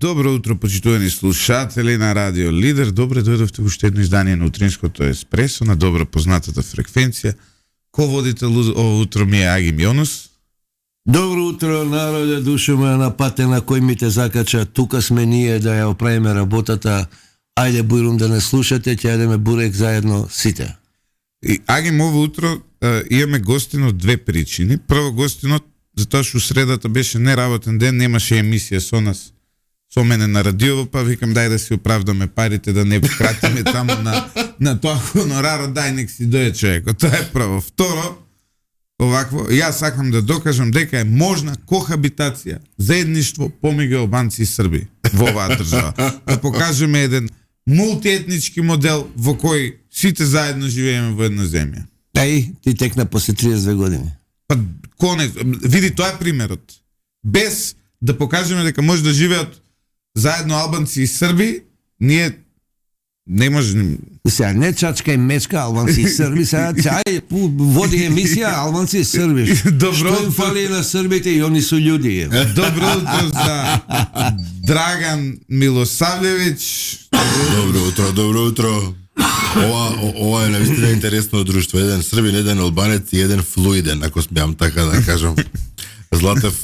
Добро утро, почитувани слушатели на Радио Лидер. Добре дојдовте во уште едно издание на утринското еспресо на добро познатата фреквенција. Ко водител ово утро ми е Агим Јонус. Добро утро, народе, душо ме на патен на кој ми те закача. Тука сме ние да ја оправиме работата. Ајде, бујрум да не слушате, ќе јадеме бурек заедно сите. И Агим, ово утро имаме гостин од две причини. Прво, гостинот затоа што средата беше неработен ден, немаше емисија со нас, со мене на радио, па викам дај да си оправдаме парите, да не кратиме таму на тоа хонораро, дај нек си дое човекот. Тоа е прво. Второ, овакво, јас сакам да докажам дека е можна кохабитација, заедништво помеѓу албанци и срби во оваа држава. Да покажеме еден мултиетнички модел во кој сите заедно живееме во една земја. Ај, ти текна после 32 години. Па конец, види, тоа е примерот. Без да покажеме дека може да живеат заедно албанци и срби, ние не можем. Сега не чачка и мечка албанци и срби, сега чај води емисија албанци и срби. Добро. Што им фали на србите и они су људи. Добро утро за Драган Милосавлевич. Добро утро. Ова е наистина интересно друштво. Еден србин, еден албанец и еден флуиден, ако смеам така да кажам. Златев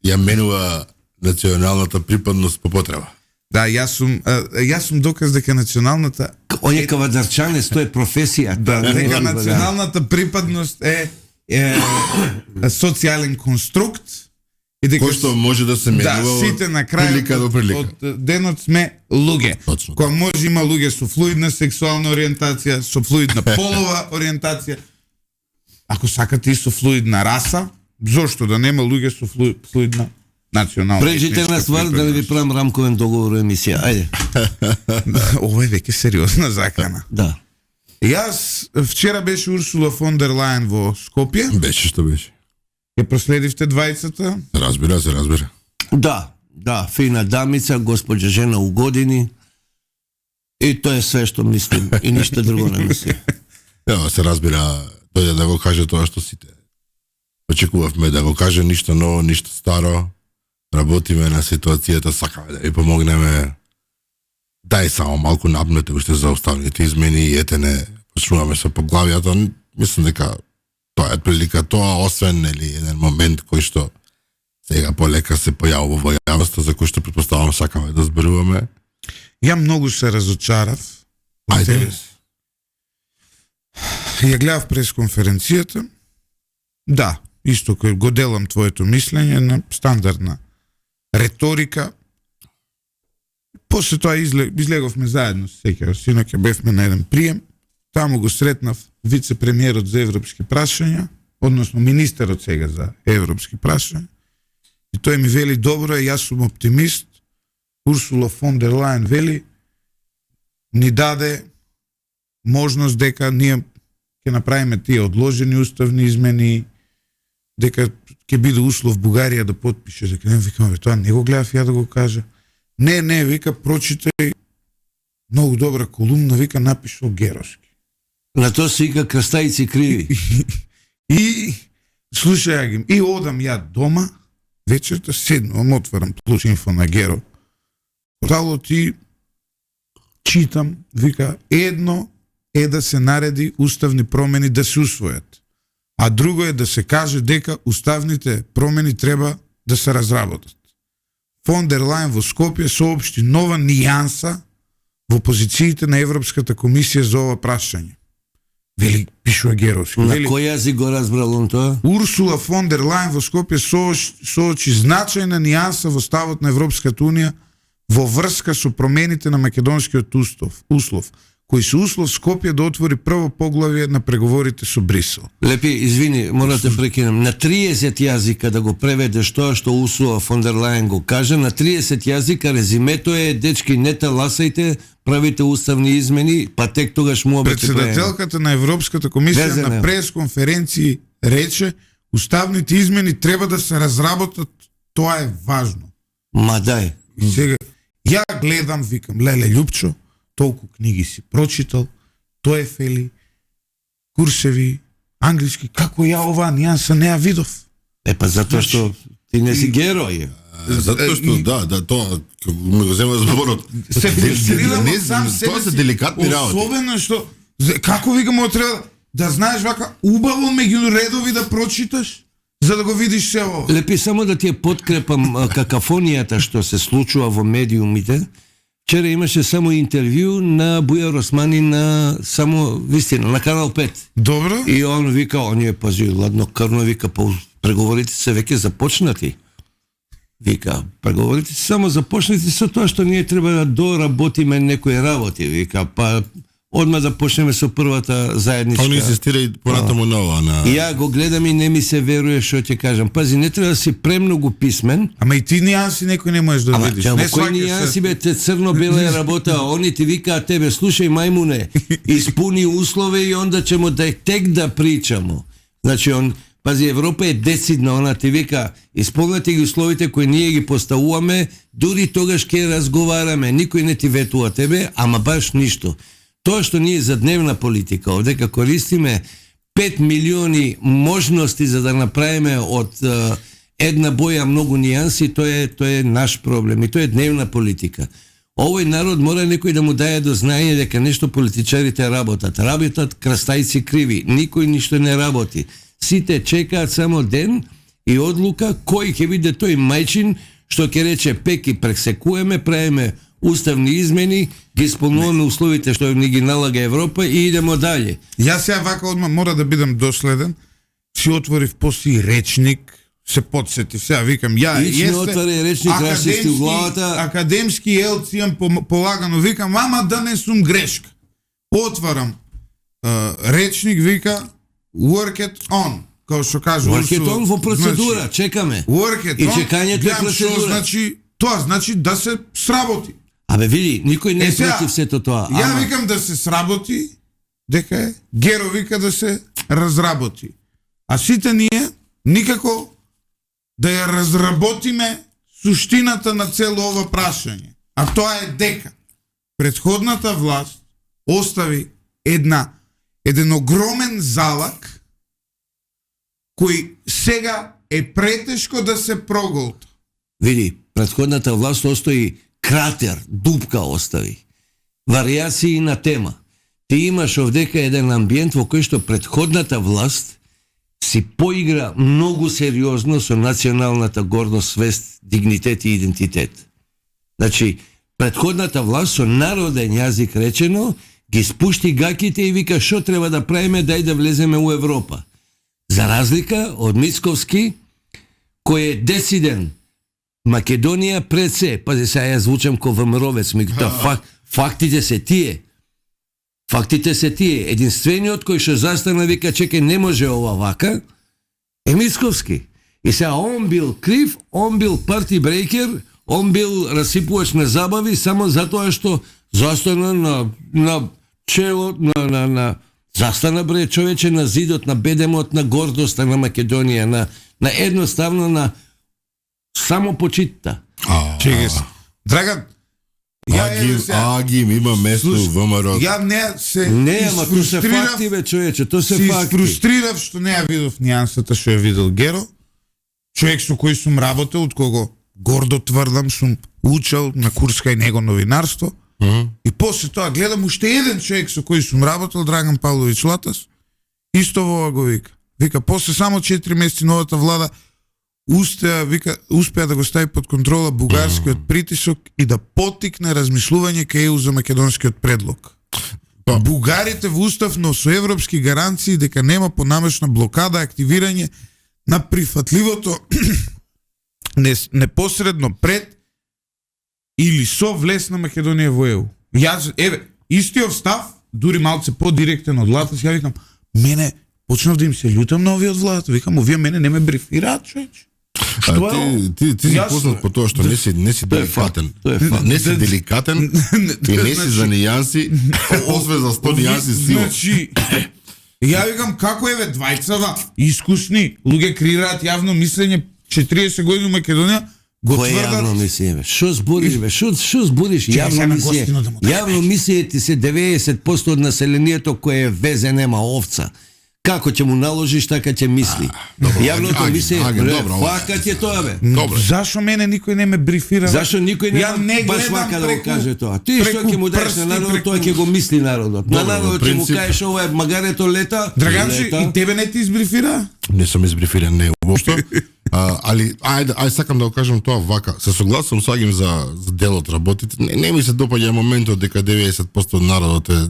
ја менува националната припадност по потреба. Да, јас сум доказ дека националната Оње кавадарчанец, тоа е професија. дека националната припадност е социјален конструкт и дека Кој што може да се менува сите на крај прилика до прилика. од денот сме луѓе. Точно. Која може има луѓе со флуидна сексуална ориентација, со флуидна полова ориентација. Ако сакате и со флуидна раса, зошто да нема луѓе со флуидна национална? Прежите на ствар да не ви правам рамковен договор емисија. Ајде. Ова е веќе сериозна закана. Да. Јас вчера беше Урсула фон дер Лајен во Скопје. Беше што беше. Ја проследивте двајцата? Разбира се. Да, фина дамица, госпоđа жена у години. И тоа е све што мислим и ништо друго не мислим. Ево се разбира, дојде да го каже тоа што сите очекувавме да го каже, ништо ново, ништо старо. Работиме на ситуацијата, сакаме да ви помогнеме. Дај само малку напнете уште за останалите измени и ете не почнуваме со поглавијата. Мислам дека тоа е прилика, тоа освен еден момент кој што сега полека се појавува во јавноста, за кој што претпоставувам сакаме да зборуваме. Ја многу се разочарав. Ајде. Ја гледав пресконференцијата. Да, исто кој го делам твоето мислење на стандардна реторика. После тоа излеговме заедно, сеќаваш, синоќа бевме на еден прием. Таму го сретнав вице-премиерот за европски прашања, односно министерот сега за европски прашања. И тој ми вели, добро е, јас сум оптимист. Урсула фон дер Лајен вели, ни даде можност дека ние ќе направиме тие одложени уставни измени, дека ќе биде услов Бугарија да потпише. Дека не викам, тоа не го гледав ја да го кажа. Не, вика, прочитај многу добра колумна, вика, напишал Геровски. На тоа се вика крстајци криви. И слушај, Агим, и одам ја дома, вечерта седнувам, отварам Плюс.инфо на Геро. Право ти читам, вика, едно е да се нареди уставни промени да се усвојат, а друго е да се каже дека уставните промени треба да се разработат. Фон дер Лајен во Скопје соопшти нова нијанса во позициите на Европската комисија за ова прашање. Вели, пишува Геровски. На кој јазик го разбрал он тоа? Урсула фон дер Лајен во Скопје соочи значајна нијанса во ставот на Европската унија во врска со промените на македонскиот услов, кој се услов Скопје да отвори прво поглавје на преговорите со Брисел. Лепи, извини, мора да прекинем. На 30 јазика да го преведеш тоа што Урсула фон дер Лајен го каже, на 30 јазика резимето е, дечки, не таласајте, правите уставни измени, па тек тогаш му обете председателката на Европската комисија на пресконференција рече, уставните измени треба да се разработат, тоа е важно. Ма дај. И сега ја гледам, викам, леле Љупчо, толку книги си прочитал, Тоефели, курсеви, англиски, како ја оваа нијанса не ја видов. Па затоа што ти не си герој. Затоа што да, тоа ме го зема зборот. Се фрустрирам од сам себе Тоа се си. деликатни работи. Особено што како викам треба да знаеш вака убаво меѓу редови да прочиташ за да го видиш се ово. Лепи само да ти ја подкрепам какафонијата што се случува во медиумите. Вчера имаше само интервју на Бујар Османи на само вистина на Канал 5. Добро? И он вика, он е пази ладнокрвно, вика, преговорите се веќе започнати. Вика, преговорите се само започнати со тоа што ние треба да доработиме некои работи. Вика, па одма да почнеме со првата заедничка. Он инсистира и понатаму на ова. И ја го гледам и не ми се веруе што ќе кажам. Пази, не треба да си премногу писмен. Ама и ти нијанси некој не можеш да Ама видиш. чамо Не кој сваќаш нијанси се. бе, те црно-бела е работа, они ти викаат тебе, слушај мајмуне, испуни услове и онда ćemo да тек да причамо. Значи он, пази, Европа е децидна, она ти вика, исполнете ги условите кои ние ги поставуваме, дури тогаш ќе разговараме, никој не ти ветува тебе, ама баш ништо. Тоа што ние за дневна политика овдека користиме 5 милиони можности за да направиме од една боја многу нијанси, тоа е наш проблем и тоа е дневна политика. Овој народ мора некој да му даде до знаење дека нешто политичарите работат. Работат крстајци криви, никој ништо не работи. Сите чекаат само ден и одлука кој ќе биде тој мајчин што ќе рече пеки пресекуваме, правиме уставни измени, ги исполнуваме условите што ни ги налага Европа и идемо дале. Јас сега вака одма мора да бидам доследен. Си отворив после речник, се подсетив. Сега викам, Лично отвори речник, расисти у главата. Академски елц имам полагано. Викам, ама да не сум грешка. Отварам речник, вика, work it on. Као што кажа Work it on во процедура, значи, чекаме. Work it И on. чекањето е гледам процедура. Што значи, тоа значи да се сработи. Абе види, никој не е сега, против сето тоа. Ја ама- викам да се сработи, дека е. Геро вика да се разработи. А сите ние никако да ја разработиме суштината на цело ова прашање. А тоа е дека претходната власт остави еден огромен залак кој сега е претешко да се проголта. Види, претходната власт остои кратер, дупка остави. Варијации на тема. Ти имаш овдека еден амбиент во кој што претходната власт си поигра многу сериозно со националната гордост, свест, дигнитет и идентитет. Значи, претходната власт со народен јазик речено ги спушти гаките и вика што треба да правиме, дај да влеземе у Европа. За разлика од Мицковски, кој е десиден Македонија пред се, пази сега ја звучам ко ВМРО-вец, меѓутоа фактите се тие. Фактите се тие. Единствениот кој што застана вика чекај не може ова вака е Мицковски. И сега он бил крив, он бил парти брейкер, он бил расипувач на забави само затоа што застана на челот на застана бре човече на зидот на бедемот на гордоста на Македонија, на едноставно на само почитта. Чекай се. Драган, Агим има место во ВМРО. ја не се Не, ама тоа се изфрустрирав- факти, бе, човече, тоа се се факти. изфрустрирав што не ја видов нијансата што ја видел Геро. Човек со кој сум работел, од кого гордо тврдам, сум учел на курска и него новинарство. И после тоа гледам уште еден човек со кој сум работел, Драган Павлович Латас, исто во ова го вика. Вика, после само 4 месеци новата влада успеа да го стави под контрола бугарскиот притисок и да поттикне размислување кај ЕУ за македонскиот предлог. Бугарите во уставно со европски гаранции дека нема понамешна блокада, активирање на прифатливото непосредно пред или со влез на Македонија во ЕУ. Јас, истиот став, дури малце подиректен од Латас, ја викам, мене почнав да им се љутам на овие од владата. Викам, овие мене не ме брифираат, човече. Што е? Ти си Јасно познат е. по тоа што не си деликатен. Тоа е факт. Не си деликатен и не си за нијанси, освен за 100 нијанси сила. Значи, ја викам, како еве двајцава искусни луѓе креираат јавно мислење 40 години у Македонија, го Кој е јавно тврдат. мислење, бе? Шо збориш, бе? Шо збориш? Чекај Јавно сега на мислење. гостино да му дадеш. Јавно мислење ти се 90% од населението кое е везе нема овца. Како ќе му наложиш, така ќе мисли. Јавното мисли, фака ќе тоа бе. Зашо мене никој не ме брифира? Зашо никој не баш вака да го каже тоа? Ти што ќе му даеш на народот, тоа ќе го мисли народот. На народот ќе му кажеш ова е магарето лета. Драганче, и тебе не ти избрифира? Не сум избрифиран, не уопшто. Али ајде сакам да го кажам тоа вака. Се согласувам со Агим за делот работите. Не ми се допаѓа моментот дека 90% од народот е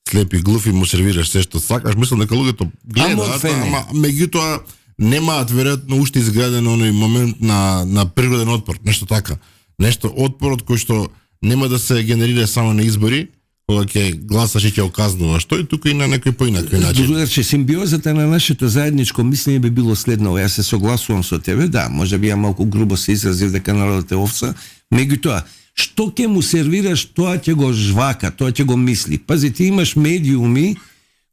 слепи, глуфи, му сервираш се што сакаш. Мислам дека луѓето гледаат, ама меѓутоа немаат веројатно уште изграден оној момент на природен отпор, нешто така. Нешто отпорот кој што нема да се генерира само на избори, кога ќе гласаш и ќе оказнуваш тој, тука и на некој поинакви начин. Значи, симбиозата на нашето заедничко мислење би било следново. Јас се согласувам со тебе, да, може би ја малку грубо се изразив дека народот е овца, меѓутоа, што ќе му сервираш, тоа ќе го жвака, тоа ќе го мисли. Пази, ти имаш медиуми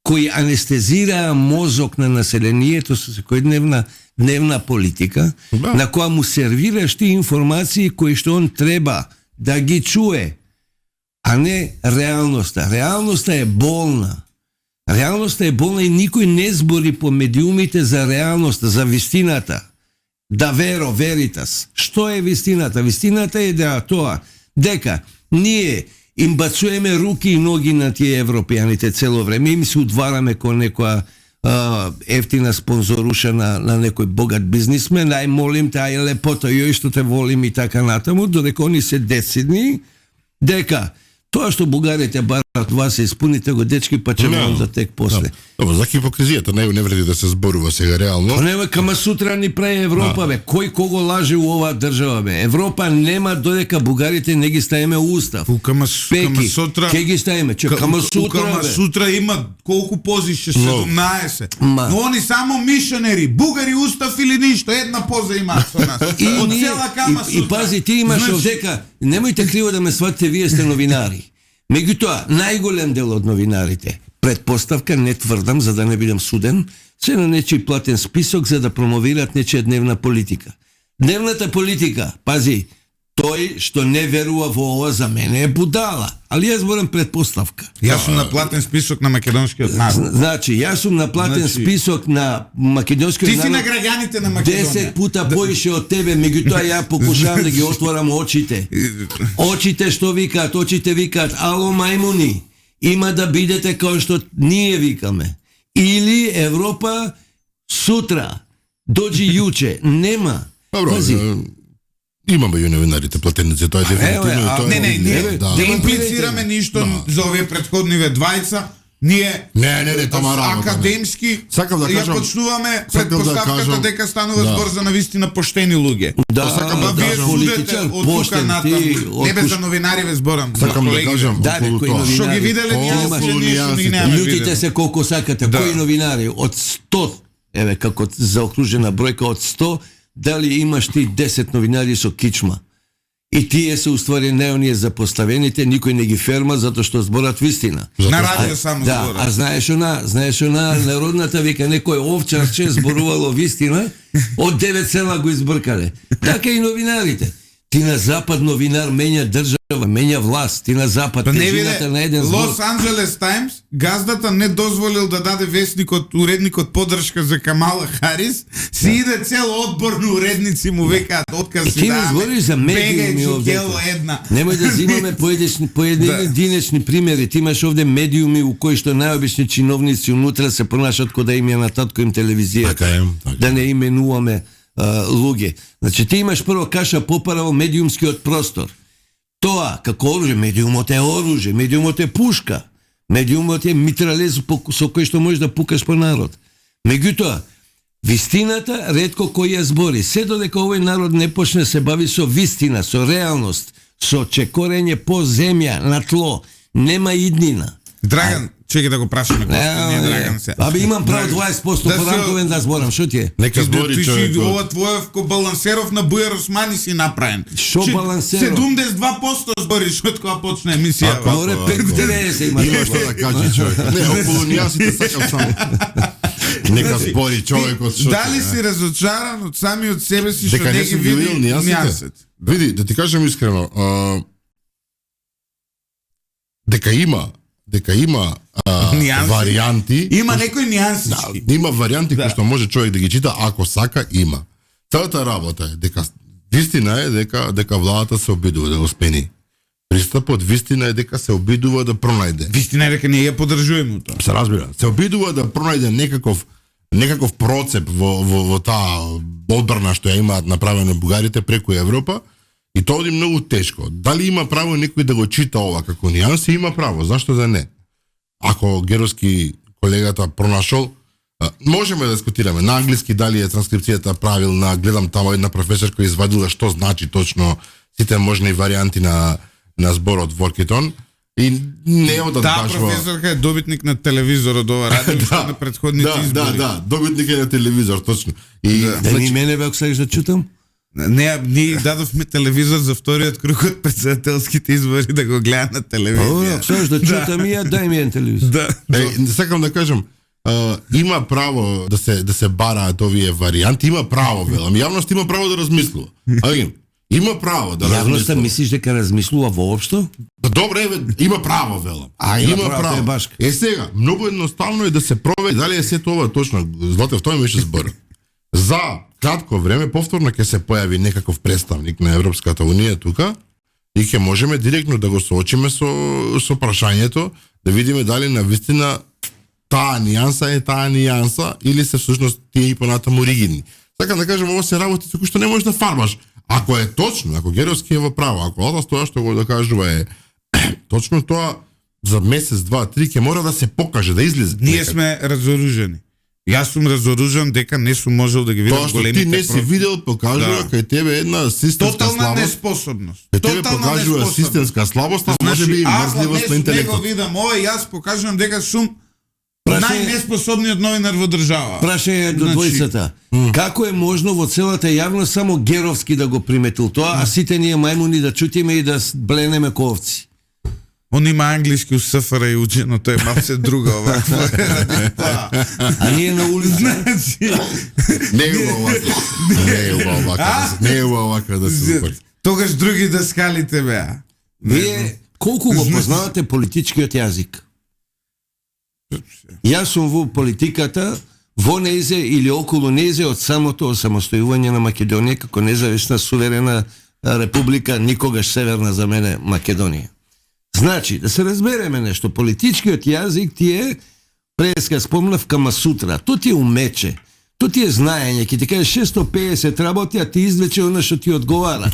кои анестезираа мозок на населението со секојдневна дневна политика, на која му сервираш ти информации кои што он треба да ги чуе, а не реалноста. Реалноста е болна. Реалноста е болна и никој не збори по медиумите за реалноста, за вистината. Да веритас. Што е вистината? Вистината е да тоа дека ние им бацуеме руки и ноги на тие европејаните цело време, им се удвараме кон некоја ефтина спонзоруша на некој богат бизнисмен, ај молим те, ај лепото, јој што те волим и така натаму, додека они се десидни, дека тоа што бугарите барат вас се испуните го, дечки, па ќе да тек после. Добро, за хипокризијата не вреди да се зборува сега реално. Нема, кама сутра ни прави Европа, бе. Кој кого лаже у оваа држава, бе? Европа нема додека бугарите не ги ставиме устав. Кама сутра... Ке ги ставиме? Кама сутра има колку позише? 17. Но они само мишонери, бугари устав или ништо, една поза имаат со нас. Од цела кама сутра. И пази, ти имаш овдека, немојте криво да ме сватите, вие сте новинари. Меѓутоа, најголем дел од новинарите, предпоставка, не тврдам за да не бидам суден, се на нечи платен список за да промовират нечија дневна политика. Дневната политика, пази, тој што не верува во ова за мене е будала, али јас зборам предпоставка. Јас сум на платен список на македонскиот народ. Значи, јас сум на платен список на македонскиот народ. Ти си на граѓаните на Македонија. 10 пута поише од тебе, меѓутоа ја покушавам да ги отворам очите. Очите што викаат, очите викаат, ало мајмуни, има да бидете како што ние викаме. Или Европа сутра, дојди јуче, нема. Добро, имаме и новинарите платеници, тоа е дефинитивно. Не имплицираме ништо за овие претходниве двајца. Ние академски ја почнуваме предпоставката дека станува збор за навистина поштени луѓе. Да, вие судете од тука натаму. Не бе за новинари зборам. Сакам да кажам околу тоа. Што ги виделе лутите се колку сакате. Кои новинари од 100, еве како заокружена бројка од 100, дали имаш ти 10 новинари со кичма? И тие се уствари не оние запоставените, никој не ги ферма затоа што зборат вистина. На радио само зборат. А знаеш она народната вика некој овчарче зборувало вистина, од 9 села го избркале. Така и новинарите. Ти на запад новинар менја држава, менја власт, ти на запад тежината на еден збор. Лос Анджелес Таймс, газдата не дозволил да даде вестникот, уредникот подршка за Камала Харис, си иде цел одбор на уредници му векаат отказ си да. Ти ми збориш за медиуми овде. Немој да взимаме поединечни примери. Ти имаш овде медиуми у кои што најобични чиновници унутра се понашат кога да им ја на татко им телевизијата. Да не именуваме луѓе. Значи ти имаш прво каша попара во медиумскиот простор. Тоа како оружје, медиумот е оружје, медиумот е пушка, медиумот е митралез со кој што можеш да пукаш по народ. Меѓутоа, вистината ретко кој ја збори. Се додека овој народ не почне се бави со вистина, со реалност, со чекорење по земја, на тло, нема иднина. Драган, чекај да го прашаме Драган се. Абе имам право 20% поранковен да зборам, што ти е? Нека збори човек. Ова твојов балансеров на Бујар Османи си направен. Шо балансеров? 72% збориш од кога почне емисија. Море 5-90 има. Има што да каже човек. Не, околу нијасите сакам само. Нека збори човекот што. Дали си разочаран од самиот себе си што не ги види нијасите? Види, да ти кажам искрено, дека има дека има Нијанси. варијанти. Има некои нијансички. Има варијанти кои што може човек да ги чита ако сака, има. Целата работа е дека вистина е дека владата се обидува да го смени пристапот, вистина е дека се обидува да пронајде. Вистина е дека ние ја поддржуваме тоа. Се разбира. Се обидува да пронајде некаков процеп во таа одбрана што ја имаат направено бугарите преку Европа, и тоа оди многу тешко. Дали има право некој да го чита ова како нијанси? Има право, зашто да не? Ако Геровски колегата пронашол, можеме да дискутираме на англиски дали е транскрипцијата правилна. Гледам таму една професорка извадила што значи точно сите можни варијанти на зборот Воркитон, и не од Таа професорка е добитник на телевизор од ова радио што на претходните избори. Да, добитник е на телевизор, точно. И Да ни мене бе, ако сакаш да чутам? Не, ние дадовме телевизор за вториот круг од председателските избори да го гледа на телевизија. Ако сакаш да чутам и ја, дај ми еден телевизор. Да. сакам да кажам, има право да се бараат овие варијанти, има право, велам. Јавност има право да размислува. Има право да Јавноста размислува. мислиш дека размислува воопшто? Добре, има право, велам. Има право, е башка. Сега, многу едноставно е да се провери дали е сето ова точно. Златев, тоа ми беше збор. За кратко време повторно ќе се појави некаков представник на Европската унија тука и ќе можеме директно да го соочиме со прашањето, да видиме дали навистина таа нијанса е таа нијанса или се всушност тие и понатаму ригидни. Сакам да кажам, ова се работи со кои што не можеш да фарбаш. Ако е точно, ако Геровски е во право, ако Ада тоа што го докажува е точно тоа, за месец, два, три ќе мора да се покаже, да излезе. Ние сме разоружени. Јас сум разоружен дека не сум можел да ги видам Тоа што големите ти не си видел покажува кај тебе една системска Тотална слабост. неспособност. Кај тебе покажува системска слабост, а може би и мрзливост на не го интелектот. видам ова, јас покажувам дека сум најнеспособниот новинар во држава. Прашање до двојцата. Како е можно во целата јавност само Геровски да го приметил тоа, а сите ние мајмуни да чутиме и да бленеме ковци? Он има англиски у СФР и учено, тоа е малце друга оваква. А ние на улица? Значи, Не е овака. Не е овака да се упари. тогаш други даскалите беа. Вие колку го познавате политичкиот јазик? Јас сум во политиката, во незе или околу незе од самото осамостојување на Македонија како независна суверена република, никогаш северна за мене Македонија. Значи, да се разбереме нешто, политичкиот јазик ти е, преска спомнав Камасутра, то ти е умече, то ти е знаење, ќе ти каже 650 работи, а ти извлече она што ти одговара.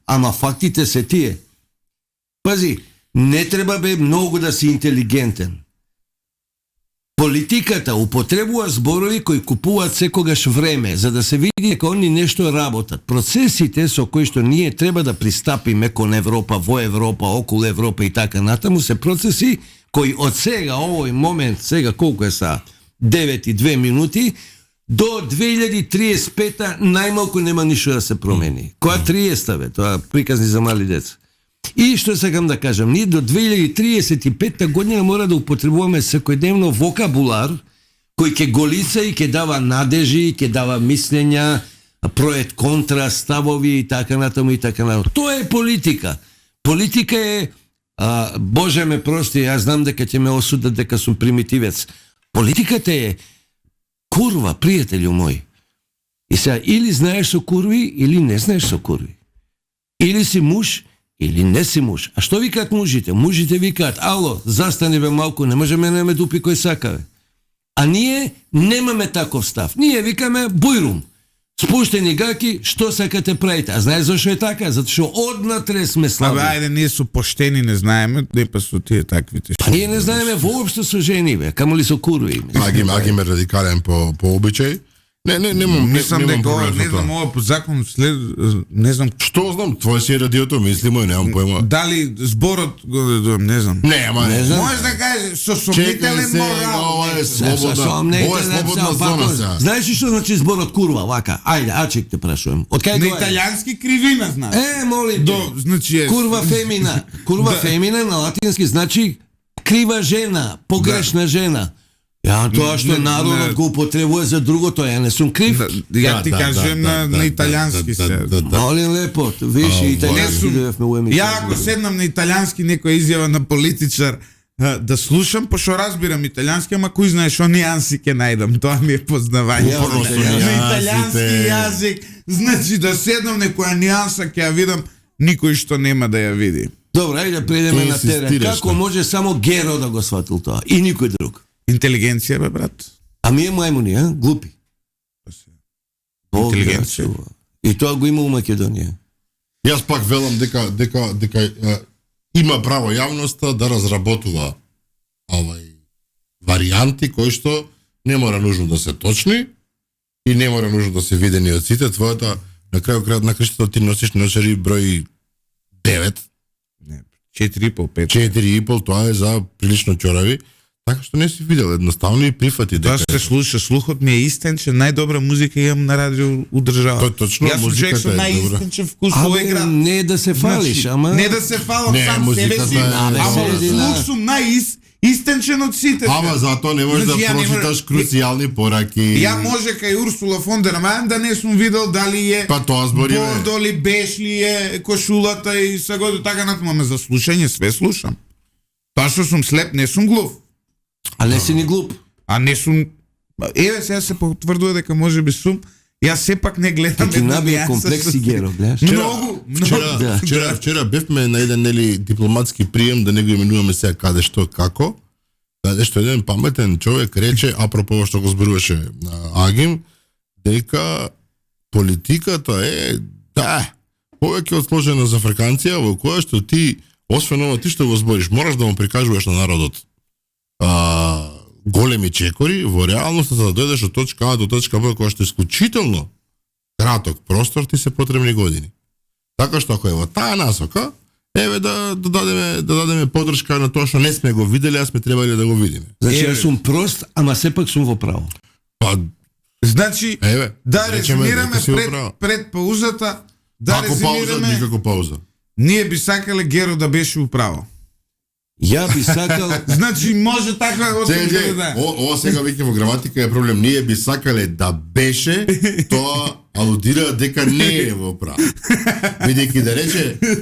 Ама фактите се тие. Пази, не треба бе многу да си интелигентен. Политиката употребува зборови кои купуваат секогаш време, за да се види дека они нешто работат. Процесите со кои што ние треба да пристапиме кон Европа, во Европа, околу Европа и така натаму, се процеси кои од сега, овој момент, сега колку е саат? 9:02 минути, до 2035 најмалку нема ништо да се промени. Која 30 бе? Тоа приказни за мали деца. И што сакам да кажам, ние до 2035 година мора да употребуваме секојдневно вокабулар кој ќе голица и ќе дава надежи, ќе дава мислења, проет контра, ставови и така натаму и така натаму. Тоа е политика. Политика е, Боже ме прости, јас знам дека ќе ме осудат дека сум примитивец. Политиката е курва, пријателju мој. И сега, или знаеш со курви, или не знаеш со курви. Или си муж, или не си муж. А што викаат мужите? Мужите викаат, ало, застани бе малку, не може мене ме дупи кој сака бе. А ние немаме таков став. Ние викаме бујрум. Спуштени гаки, што сакате правите? А знаеш зашо е така? Затоа што однатре сме слаби. Ајде, ние су поштени не знаеме, не па со тие таквите. Па ние не знаеме воопшто со жени бе, камоли со курви. Агим е радикален по обичај. Мислам дека ова, не знам, ова по закон след, не знам. Што знам, твој си радиото, мисли мој, немам појма. Дали зборот го дадувам, не знам. Не знам. Можеш да кажеш со сомнителен морал. Ова е слободна зона сега. Знаеш ли што значи зборот курва, вака? Ајде, ачек те прашувам. Од кај На доаѓа? италијански кривина, знаеш. Моли те. Значи Курва фемина. Курва фемина на латински значи крива жена, погрешна жена. Тоа што народот го употребува за другото, ја не сум крив. Ја ти кажем на италијански се. Молим лепо, виж италијански дојавме у емисија. Ја ако седнам на италијански некоја изјава на политичар, да слушам, пошто разбирам италијански, ама кој знае што нијанси ќе најдам, тоа ми е познавање. Ја, Просто На нијансите. италијански јазик, значи да седнам некоја нијанса ќе ја видам, никој што нема да ја види. Добро, ајде да преидеме на терен. Инсистираш, Како да. може само Геро да го сватил тоа и никој друг? Интелигенција, бе, брат. А ние мајмуни, а? Глупи. Бог Интелигенција. рачува. И тоа го има у Македонија. Јас пак велам дека има право јавноста да разработува варијанти кои што не мора нужно да се точни и не мора нужно да се видени од сите. Твојата на крајот на криштото ти носиш носери број 9, Не, 4,5, 5. 4,5, тоа е за прилично ќорави. Така што не си видел едноставно и прифати Тоа дека се слуша, слухот ми е истен, че најдобра музика имам на радио у држава. Тоа точно, Јас сум човек музиката со е најистенчен вкус во Абе, игра. не е да се фалиш, ама... Не да се фалам Не, сам себе музиката си, е- ама Седина. слух сум најистенчен од сите. Ама затоа не можеш да Значи, ја не прочиташ мора- круцијални пораки. Ја може кај Урсула фон дер Мајен да не сум видел дали е Па тоа збори, бе. бордо ли, беш ли е, кошулата и сега до така натаму, ама за слушање све слушам. Тоа што сум слеп, не сум глув. А не си ни глуп. А не сум... Еве сега се потврдува дека може би сум. Јас сепак не гледам Ти набија комплекси Геро, гледаш? Многу, Вчера, Да. вчера бевме на еден нели дипломатски прием, да не го именуваме сега каде што како. Каде што еден паметен човек рече, апропо ова што го зборуваше Агим, дека политиката е, да, повеќе од сложена за фреканција, во која што ти, освен ова ти што го збориш, мораш да му прикажуваш на народот големи чекори, во реалноста за да дојдеш од точка А до точка Б, која што е исклучително краток простор, ти се потребни години. Така што ако е во таа насока, еве да дадеме поддршка на тоа што не сме го виделе, а сме требале да го видиме. Значи, Еве. јас сум прост, ама сепак сум во право. Па, Значи, еве, да речеме дека резюмираме си во право. пред паузата, да Ако пауза, резюмираме, никако пауза. ние би сакале Геро да беше управо. Ја би сакал... Значи, може таква Сега, да. ова сега веќе во граматика е проблем. Ние би сакале да беше, тоа алудира дека не е во право. Бидејќи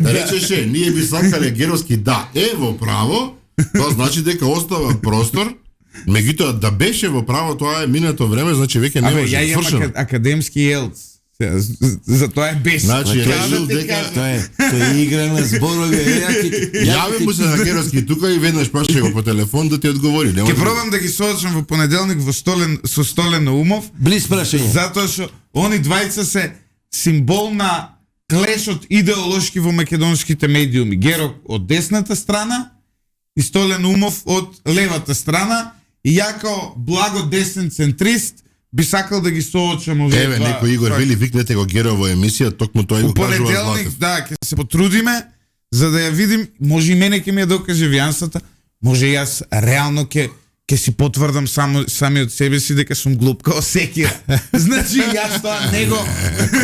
да речеше, ние би сакале Геровски да е во право, тоа значи дека остава простор. Меѓутоа да беше во право, тоа е минато време, значи веќе не Абе, може ја да имам свршено. академски елц. За тоа е без. Значи, Треба решил да ти дека- кажам. Тоа е игра на зборови. Јави му се на Геровски тука и веднаш прашај го по телефон да ти одговори. Не Ќе може да- пробам да ги соочам во понеделник со Столен Наумов, Близ прашање. затоа што они двајца се символ на клешот идеолошки во македонските медиуми. Геро од десната страна и Столен Наумов од левата страна, и ја како благо десен центрист би сакал да ги соочам овие Еве, два некој Игор факти. вели, викнете го Геро во емисија, токму тој У го кажува понеделник, Златев. да, ќе се потрудиме за да ја видим, може и мене ќе ми ја докаже вијансата, може и јас реално ќе си потврдам сами од себе си дека сум глуп као секира. Значи јас тоа него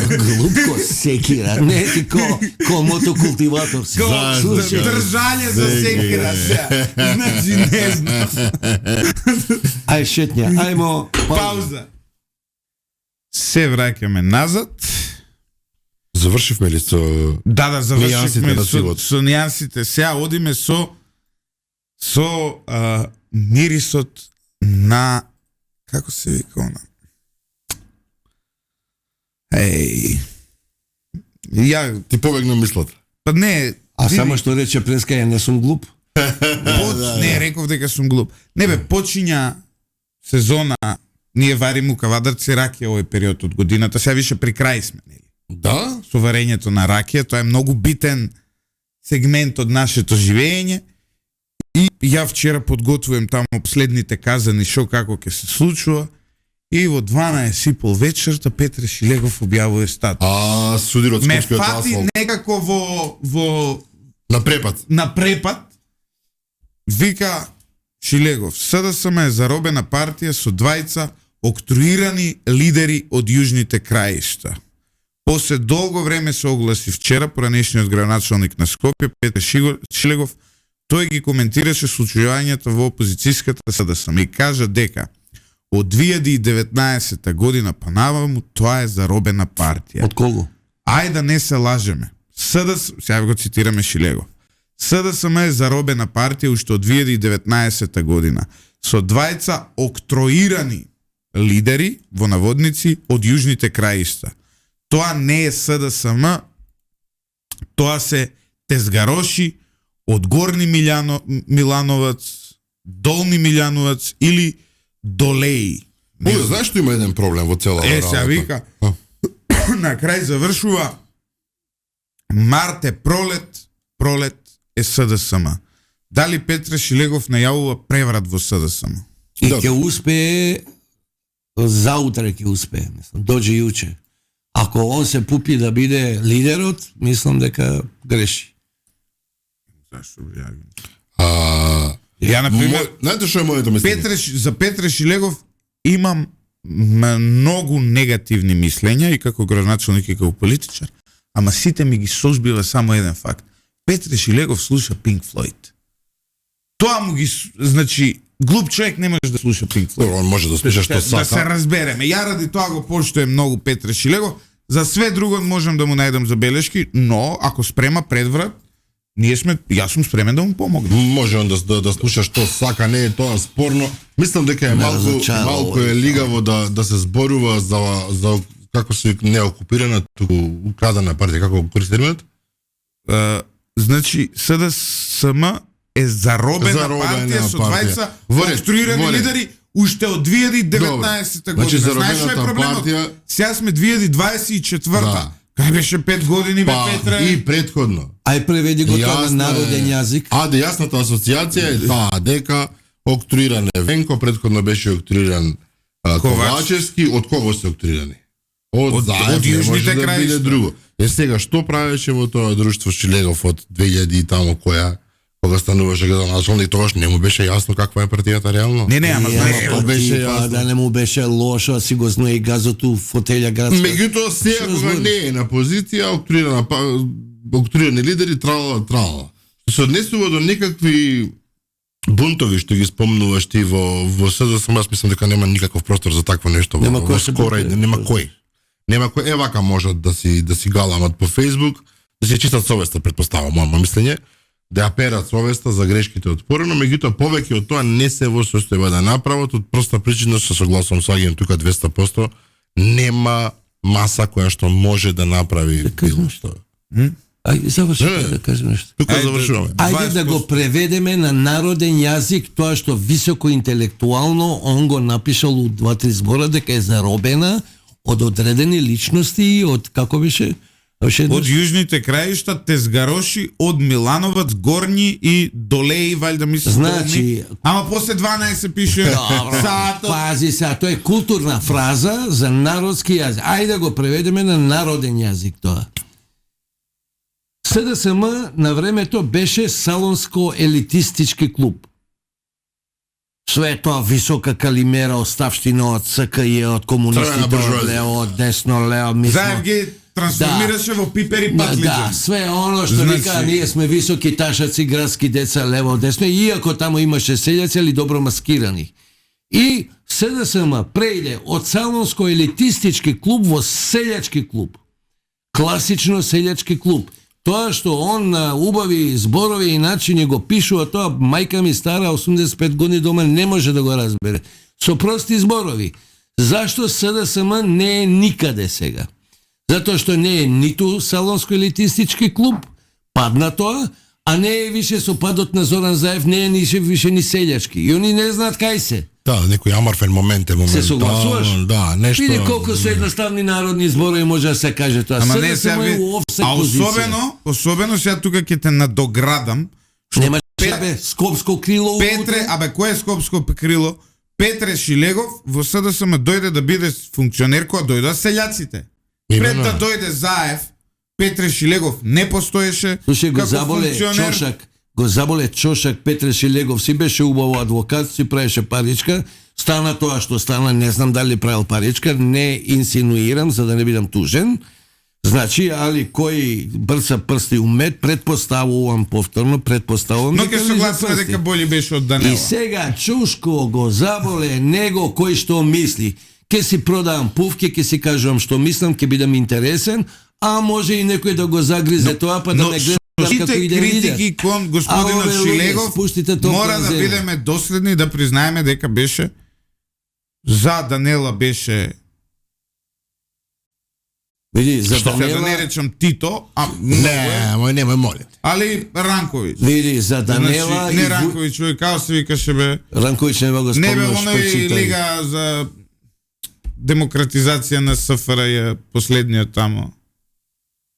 Глупко секира. Не ти ко мотокултиватор си. као Слушај, држалје за секира се. Значи не знам. ај шетња, ајмо Пауза. Се враќаме назад. Завршивме ли со Да, Нијансите завршивме на со сивот. нијансите. Сега одиме со мирисот на, како се вика она? Еј. Ја, ти побегна мислата? па не, А види, само што рече преска, ја не сум глуп. не, реков дека сум глуп. Не бе, почиња сезона, ние вариме у Кавадарци ракија овој период од годината, сега више при крај сме, нели? Да? Со варењето на ракија, тоа е многу битен сегмент од нашето живење. И ја вчера подготвувам таму последните казани шо како ќе се случува, и во 12:30 вечерта Петре Шилегов објавува статус. А судир од Ме Скопскиот фати асфалт. некако во На препад. на препад, вика Шилегов, СДСМ е заробена партија со двајца октруирани лидери од јужните краишта. После долго време се огласи вчера поранешниот градоначалник на Скопје Петре Шилегов, тој ги коментираше случувањето во опозицијската СДСМ и кажа дека од 2019 година па наваму тоа е заробена партија. Од кого? Ајде да не се лажеме. СДС, сега го цитираме Шилегов. СДСМ е заробена партија уште од 2019 година со двајца октроирани лидери во наводници од јужните краишта. Тоа не е СДСМ, тоа се тезгароши од Горни Милановац, Долни Милјановац или Долеи. Знаеш што има еден проблем во цела Се работа? вика, на крај завршува март е пролет е СДСМ. Дали Петре Шилегов најавува преврат во СДСМ? И Да. ќе успее, заутре ќе успее, мислам, доđe јуче. Ако он се пупи да биде лидерот, мислам дека греши. Зашто реагирам? Ја, на пример, знаете што е моето мислење? За Петре Шилегов имам многу негативни мислења и како градоначалник и како политичар, ама сите ми ги созбива само еден факт. Петре Шилегов слуша Pink Floyd. Тоа му ги, значи, глуп човек не може да слуша Pink Floyd. Он може да слуша што Да се сака. разбереме. Ја ради тоа го поштуем многу Петре Шилегов. За све друго можам да му најдам забелешки, но ако спрема предврат, јас сум спремен да му помогнем. Може он да слуша што сака, не е тоа спорно. Мислам дека е малку е лигаво да се зборува за како се не окупирана, туку украдена партија, како го користи терминот? Значи, СДСМ е заробена партија со двајца конструирани лидери уште од 2019 година. Значи, Знаеш што е заробената проблемот? партија- Сега сме 2024. Да. Кај беше 5 години, бе, Петре? И предходно. Ај преведи го тоа Јасна на народен е- јазик. Јасната асоциација е таа дека октруиран е Венко, предходно беше октруиран Ковачевски. Од кого се октруирани? Од Заев, не јужните може да биде краишта. друго. Сега, што правеше во тоа друштво Шилегов од 2000 и тамо која, кога стануваше градоначалник, тогаш не му беше јасно каква е партијата реално? Не, ама знаеш, тоа беше Типа, јасно. да не му беше лошо, а си го знае газото фотелја градска. Меѓутоа, сега Што кога збори? не е на позиција, октруирани лидери трала. Што се однесува до некакви бунтови што ги спомнуваш ти во СДСМ, јас мислам дека нема никаков простор за такво нешто. Нема во кој се скоро бунтува. нема кој. Нема кој. Вака можат да си галамат по Facebook, да си чистат совеста, претпоставам, моје мислење, да ја перат совеста за грешките отпорено, меѓутоа повеќе од тоа не се во состојба да направат, од проста причина што согласувам со Агијан тука 200%, нема маса која што може да направи било што. Ајде, заврши да кажем нешто. Тука завршуваме. Ајде да го преведеме на народен јазик тоа што високо интелектуално он го напишал у 2-3 збора дека е заробена од одредени личности, од како беше? од јужните краишта, тезгароши од Милановац, Горни и Долеи, валјда мислам. Значи- Ама после 12 пише саато. Пази се, тоа е културна фраза за народски јазик. Ајде да го преведеме на народен јазик тоа. СДСМ на времето беше салонско-елитистички клуб. Све тоа висока калимера, оставштина од СКЈ, од комунистите, Црвена од буржуазија. лево, од десно, лево, ми Заев сме... ги трансформираше во пипер и патлиџан. Да, све оно што Значи- вика, ние сме високи ташаци, градски деца, лево, десно, иако таму имаше селјаци, али добро маскирани. И СДСМ прејде од салонско-елитистички клуб во селјачки клуб. Класично селјачки клуб. Тоа што он на убави зборови и начини го пишува, тоа мајка ми стара 85 години дома не може да го разбере. Со прости зборови. Зашто СДСМ не е никаде сега? Затоа што не е ниту салонско-елитистички клуб, падна тоа, а не е више со падот на Зоран Заев, не е више ни селјачки. И они не знаат кај се. Да, некој аморфен момент е моментално. Се согласуваш? Да, нешто. Види колку се едноставни народни зборови може да се каже тоа. Ама не СДСМ е у офсет а позиција. особено сега тука ќе те надоградам. Нема бе, скопско крило. Петре, кој е Скопско крило? Петре Шилегов во СДСМ дојде да биде функционер кога дојдоа селјаците. Пред да дојде Заев, Петре Шилегов не постоеше Слушај, го како заболе функционер. Чошак. Го заболе Чошак, Петре Шилегов си беше убаво адвокат, си правеше паричка. Стана тоа што стана, не знам дали правил паричка, не инсинуирам за да не бидам тужен. Значи, али кој брса прсти умет, предпоставувам повторно, Но ќе согласиме дека боли беше од Данела. И сега Чушко го заболе него кој што мисли. Ке си продавам пувки, ке си кажувам што мислам, ке бидам интересен, а може и некој да го загризе тоа, па да ме гледа Сите критики кон господина ове луѓе, Шилегов спуштите тоа мора да земја. бидеме доследни и да признаеме дека беше за Данела беше Види, за да не Данела, речам Тито, а Немој молим. али Ранковиќ. види, за Данела Значи, не Ранковиќ, овој како се викаше бе? Ранковиќ не го Не бе, спомнаш, оној почитай. лига за демократизација на СФРЈ, последниот тамо.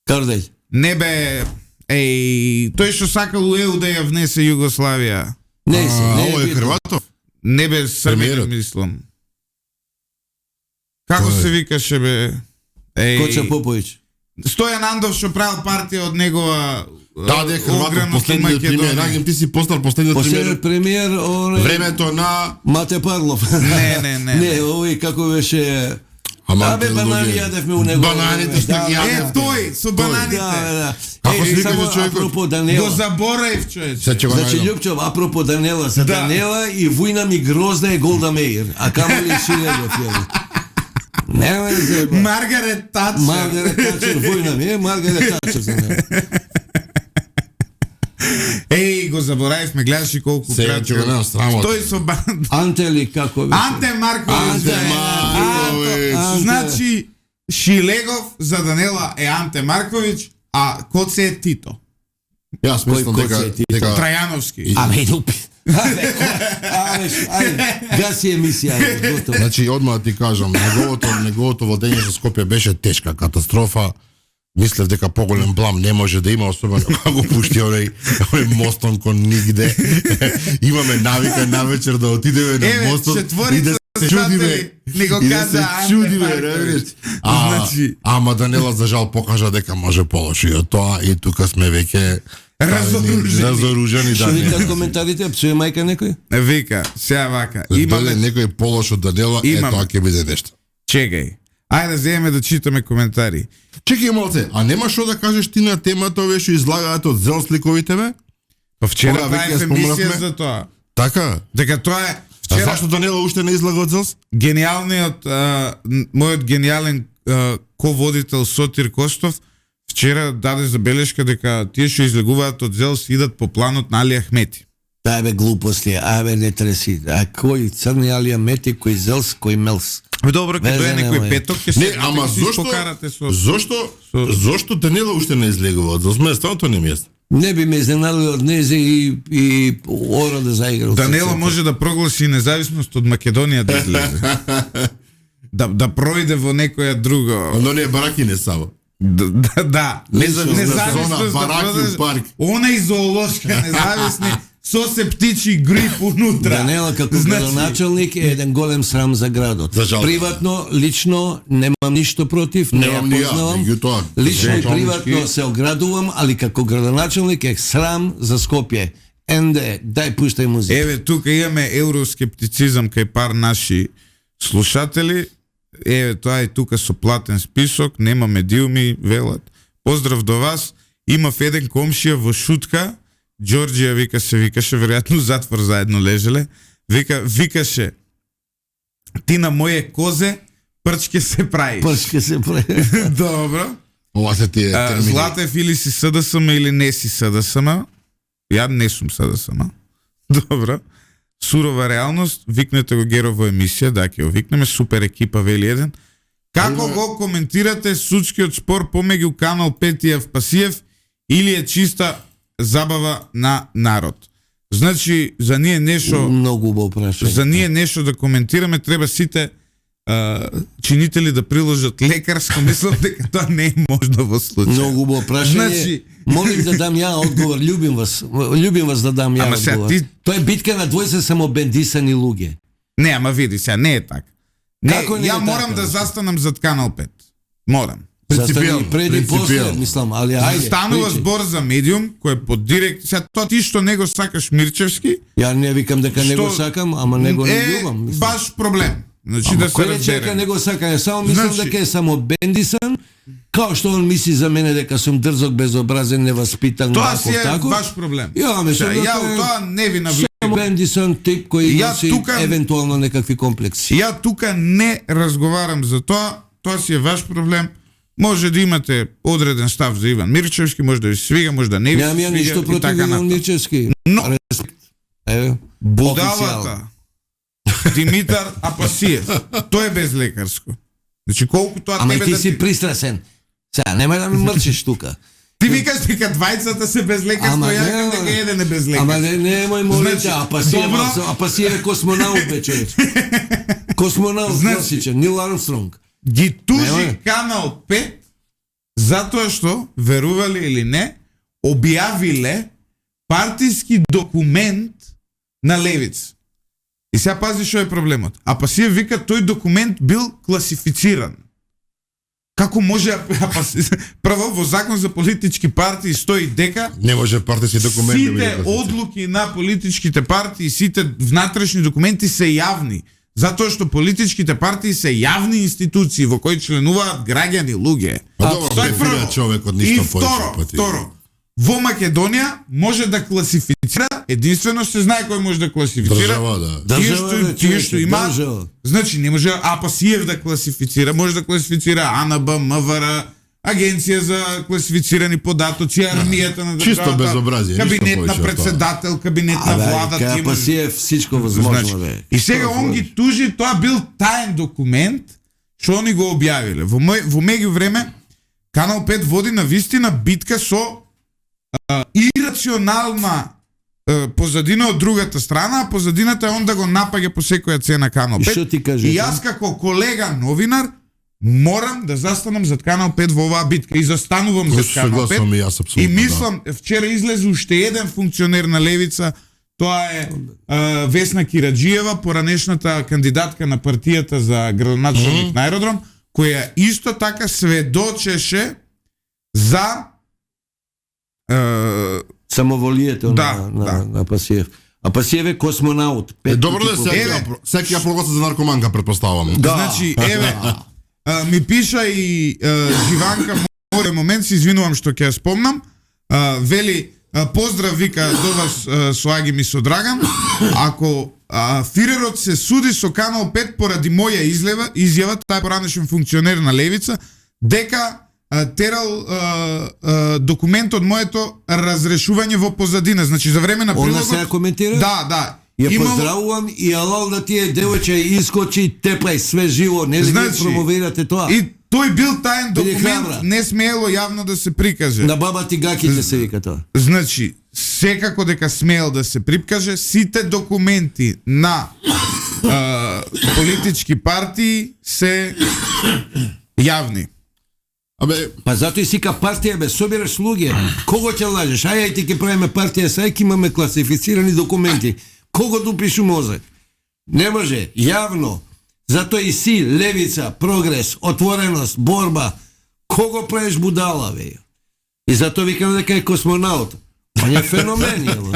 Карделј. Не бе, тој што сакал у ЕУ да ја внесе Југославија. Не се, не Ово е е битно. Хрватов? Не бе, Србин Премиерот. мислам. Како Кој? се викаше бе? Коча Поповиќ. Стојан Андов што правил партија од негова Да, де Хрватов, ограност последниот премиер. Наѓем, ти си постал последниот Последниот премиер. премиер, оној Времето на Мате Парлов. Не. Не, овој како беше... Абе, банани јадевме у него. Бананите што ги Е, јадевте. тој, со бананите. Да. Како се викаше само човекот? апропо Го Данела. забораев, човече. Се ќе го Значи, најдам. Љупчов, апропо Данела, за Да. Данела и војна ми грозда е Голда Меир. А камо ли Шилегов, јели? Нема ли зеба. Маргарет Тачер. Маргарет Тачер, војна ми е, Маргарет Тачер за нея. Го забораевме, гледаш и колку Се, кратко. ќе го најдам срамота. Тој со Анте ли, како беше? Анте Марковиќ. Анте Марковиќ. Анте. Значи, Шилегов за Данела е Анте Марковиќ, а Коце е Тито. Јас мислам Кој дека се ти? дека Трајановски. Абе, дупи. Ајде, гаси емисија, ајде, готово. Значи, одма да ти кажам, неговото водење со Скопје беше тешка катастрофа. Мислев дека поголем блам не може да има, особено кога го пушти оној мостон кон нигде. Имаме навика навечер да отидеме на мостон и да се чудиме. Не го И да каза се Анте чудиме, Марковиќ. разбираш. Значи, Ама Данела за жал покажа дека може полошо и од тоа и тука сме веќе разоружени Што да викаат не. коментарите, псуе мајка некој? вика, сега вака. Дојде Имаме, некој полош од Данела, Имаме. тоа ќе биде нешто. чекај. Ајде земеме да читаме коментари. Чекај малце, а нема што да кажеш ти на темата овие што излагаат од зел сликовите ме? Па вчера Кога веќе правев емисија спомнавме? за тоа. Така? Дека тоа е А вчера зашто Данела уште не излага од Зелс? гениалниот мојот гениален ководител Сотир Костов вчера даде забелешка дека тие што излегуваат од Зелс идат по планот на Али Ахмети. Дај бе глупости, ајде не треси. А кој црни Алија Мети, кој Зелс, кој Мелс? Добро, ќе Везе дое некој немај. петок, ќе Не, се ама зошто? покарате со Зошто Данела уште не излегува од Зелс? Мене стварно тоа не ми е јасно. Не би ме изненадили од незе и ора да заигра. Данела може да прогласи независност од Македонија да излезе. да пројде во некоја друго. Но не е бараки не само. Да. Зона, бараки, парк. Она и зоолошка независни со се птичи грип унутра. Данела како градоначалник е еден голем срам за градот. За жал. Приватно, лично немам ништо против, не ја Немам ни ја, познавам. меѓутоа, Лично и началнички- приватно се оградувам, али како градоначалник е срам за Скопје. Енде, дај пуштај музика. Еве, тука имаме евроскептицизам кај пар наши слушатели. Еве, тоа е тука со платен список, нема медиуми, велат. Поздрав до вас. Имав еден комшија во Шутка, Ѓорџија викаше, веројатно у затвор заедно лежеле. Викаше, ти на моје козе прчке се праиш. Пршке се прави. Добро. Ова се тие термини. Златев или си СДСМ или не си СДСМ. Ја не сум СДСМ. Добро. Сурова реалност, викнете го Геро во емисија, да ќе го викнеме, супер екипа вели еден. Како го коментирате судскиот спор помеѓу Канал 5 и Евпасиев или е чиста забава на народ? Значи, за ние нешто Многу убаво прашање. за ние нешто да коментираме, треба сите чинители да приложат лекарско, мислам дека тоа не е можно во случај. Многу убаво прашање. Значи- Молим да дам ја одговор, љубим вас да дам ја Ама сега одговор. ти- Тоа е битка на двојца само бендисани луѓе. Не, ама види сега, не е така. Не, Како не е ја морам така? да застанам зад Канал 5. Морам. Застани преди после, принципијално. мислам, али ајде. Станува причај. збор за медиум кој е под директ. Сега тоа ти што не го сакаш Мирчевски, Ја не викам дека не го што сакам, ама не го не е љубам. мислам. баш проблем. Значи Ама да се кој рече дека разбере. не го сакам, само мислам Значи- дека е само бендисан, као што он мисли за мене дека сум дрзок, безобразен, неваспитан, Тоа ваков, си е тако. ваш проблем. Ја, мислам Сега, ја дека у е тоа не ви навличам. само бендисан тип кој Ја носи тука- евентуално некакви комплекси. Ја тука не разговарам за тоа, тоа си е ваш проблем. може да имате одреден став за Иван Мирчевски, може да ви свига, може да не ви Нямам ја свига ништо и против така Иван натаму. Мирчевски. Но Респект. Еве, будалата Димитар Апасиев, тој е без лекарско. Значи колку тоа Ама и тебе ти да си пристрасен. Сега, нема да ми мрчиш тука. Ти викаш дека двајцата се без лекарство, Ама ја не, викам дека еден е без лекарство. Ама не мој молите, Значи, добро. Апасиев е космонаут, бе, човек. Космонаут, Значи, класичен, Нил Армстронг. Ги тужи Нема. Канал 5 затоа што, верували или не, објавиле партиски документ на левица. И сега пази што е проблемот. Апасиев вика тој документ бил класифициран. Како може прво во закон за политички партии стои дека Не може партиски документ да биде сите класифициран. одлуки на политичките партии, сите внатрешни документи се јавни. Затоа што политичките партии се јавни институции во кои членуваат граѓани, луѓе. А добро, Тоа е дефинира прво. човекот И ништо второ, во Македонија може да класифицира, единствено се знае кој може да класифицира. Држава, да. Тие Држава, што, бе, тие што човече, има, држава. значи не може Апасиев да класифицира, може да класифицира АНБ, МВР, Агенција за класифицирани податоци, армијата на Чисто државата, безобразие, ништо кабинет повеќе на од тоа. председател, кабинет на влада. Кај тие може- Апасиев всичко возможно, бе. и сега он ги тужи, тоа бил таен документ, што они го објавиле. Во меѓувреме, Канал 5 води на вистина битка со ирационална позадина од другата страна, а позадината е он да го напаѓа по секоја цена Канал 5. И што ти кажеш, И а? јас како колега новинар морам да застанам зад Канал 5 во оваа битка и застанувам зад Канал 5. Согласувам и јас апсолутно. И мислам, вчера излезе уште еден функционер на левица, тоа е Весна Кираджиева, поранешната кандидатка на партијата за градоначалник на аеродром, која исто така сведочеше за Самоволието Да, да. на Апасиев. Апасиев е космонаут. Е, добро да Еве. секи ја прогласа за наркоманка, предпоставам. Да. Значи, еве, ми пиша и Живанка, мој момент, се извинувам што ќе ја спомнам, вели, поздрав, вика, до вас со Аги ми со Драган, ако Фирерот се суди со Канал 5 поради моја изјава, тај поранешен функционер на левица, дека терал документ од моето разрешување во позадина. Значи, за време на Она прилогот... се ја коментира? Да. Ја Имало- поздравувам и алал да тие девојче искочи теплај све живо, нели вие Значи, промовирате тоа? И тој бил таен Биде документ, храбра. не смеело јавно да се прикаже. На баба ти гаките се вика тоа. Значи, секако дека смеел да се прикаже, сите документи на политички партии се јавни. Абе, Па затоа и сика партија, бе, собираш луѓе. Кого ќе лажеш? Ајде ти ќе правиме партија, сега ќе имаме класифицирани документи. Кого дупиш у мозок? Не може, јавно. Затоа и си, левица, прогрес, отвореност, борба. Кого правиш будала, бе? И затоа викам дека е космонаут. Он е феномен, јело.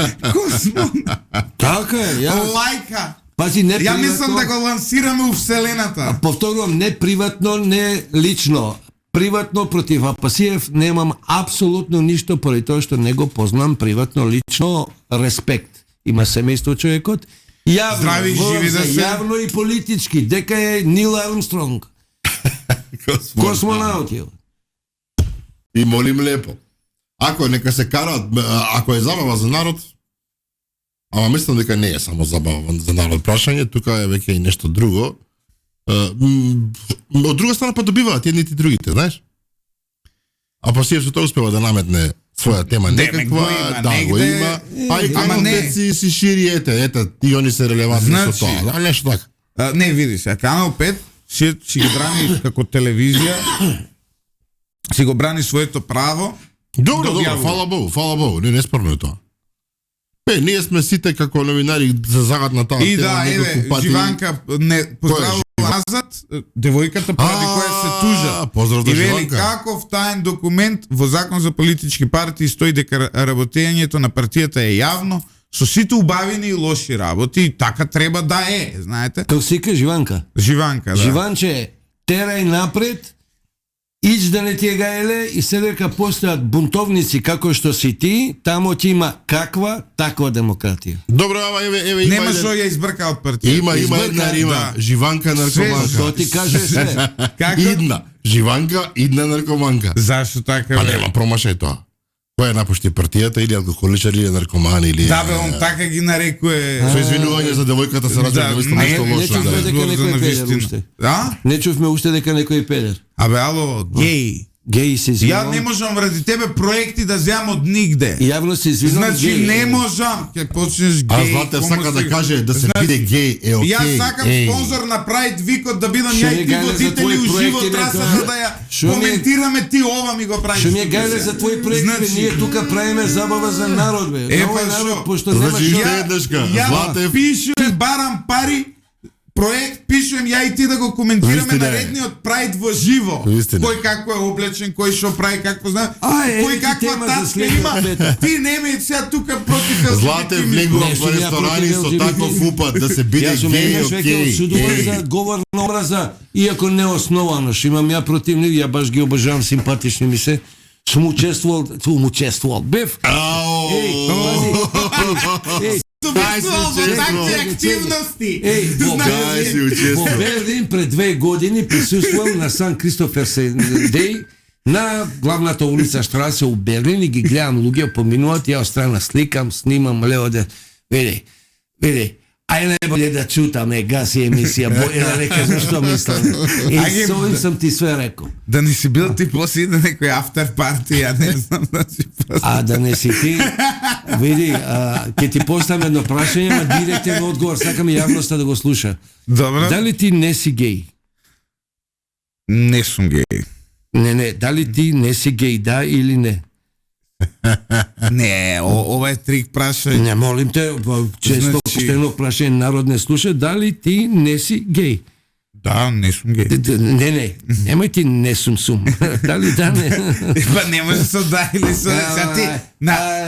Така е, ја. Лајка! Пази, не Ја приватно. мислам да го лансираме у Вселената. Повторувам, не приватно, не лично. Приватно против Апасиев немам апсолутно ништо, поради тоа што не го познам приватно, лично, респект. Има семејство човекот. Јавно, Здрави и живи да се. Јавно и политички. Дека е Нил Армстронг. Космонаут е. И молим лепо. Ако нека се караат, ако е забава за народ, ама мислам дека не е само забава за народ прашање, тука е веќе и нешто друго. Од друга страна па добиваат едните и другите, знаеш? А Апасиев со тоа успева да наметне своја тема Деме, го некаква, има, да, го негде. има, а и Ама Канал не. 5 си шири, ете, и они се релевантни Значи, со тоа, нешто така. Не, види се, Канал 5 си го брани како телевизија, си го брани своето право. Добро, да добро, објавува. фала Богу, не спорно е тоа. Ние сме сите како новинари за загад на таа И тема да, неколку еве, пати. Живанка не поздравува назад, девојката поради која се тужа. Поздрав до И вели, Живанка. каков таен документ во Закон за политички партии стои дека работењето на партијата е јавно, со сите убавини и лоши работи, и така треба да е, знаете. Како сика Живанка? Живанка, да. Живанче, терај напред, ич да не ти е гаеле и се дека постојат бунтовници како што си ти, тамо ти има каква таква демократија. Добро, ама еве има Нема еден- што ја избрка од партија. Има Избрка, една рима, да. Живанка Што наркоманка. ти каже се? Како? Идна. живанка, идна наркоманка. Зашто така? Па бе? нема промашај тоа. Кој е напушти партијата или алкохоличар или наркоман или... Да бе, он така ги нарекуе. Со извинување за девојката се раѓа, да, мислам нешто не лошо. чувствувате дека некој е педер уште. А? Не чувме уште дека некој е педер. Абе, ало, геј. Геј се Ја извинувам. не можам ради тебе проекти да земам од нигде. Јавно се извинувам. Значи геј. не можам, ќе почнеш А геј. Злате сака да хомосек- каже да се Значи, биде геј, е окей. Јас сакам еј. спонзор на Pride викот да бидам Шо ја ми и ти гајле за водители твои уживо проекти, бе, трасата тоа? да ја Шо ми е- коментираме ти ова ми го правиш. Што ми е гајле за твои проекти, бе, Значи- ние тука правиме забава за народ, бе. Е, На па овој народ, шо? пошто нема Значи, што... ја- еднашка, Ја Златев. пишувам, барам пари, проект пишувам ја и ти да го коментираме Вистина е. наредниот Pride во живо. Вистина. Кој како е облечен, кој што прави, какво знае. Ај, Кој ети каква тема за тачка следната има. пета. Ти нема и сега тука против Злате LGBT. влегува Нешто во ја ресторани против со LGBT. таков упат да се биде Јас сум геј, еднаш веќе окей. осудуван еј. за говор на омраза, иако неосновано, што имам ја против нив, ја баш ги обожавам, симпатични ми се. Сум учествувал. Бев. Ау! Еј, Ај си Во учествувал. такви активности. Еј, во Ај си Во учествувал. Берлин пред 2 години присуствувал на Сан Кристофер Дей на главната улица Штрасе у Берлин и ги гледам луѓе поминуваат, ја острана сликам, снимам, лео да види, ај најболje да чутаме гаси емисија, боле да не кажам што мислам. И Ајде, со овим сам ти све рекол. Да не си бил ти после иде некој афтер парти, ја не знам да си просто. А да не си ти, види, ќе ти поставам едно прашање, ма директен одговор, сакам и јавноста да го слуша. Добро. Дали ти не си геј? Не сум геј. Не, дали ти не си геј, да или не? Не, ова е трик прашање. Не, молим те, често Значи- поштено прашање народ не слуша, дали ти не си геј? Да, не сум геј. Не, немој ти не сум. Дали да не? Па не може со да или со са ти.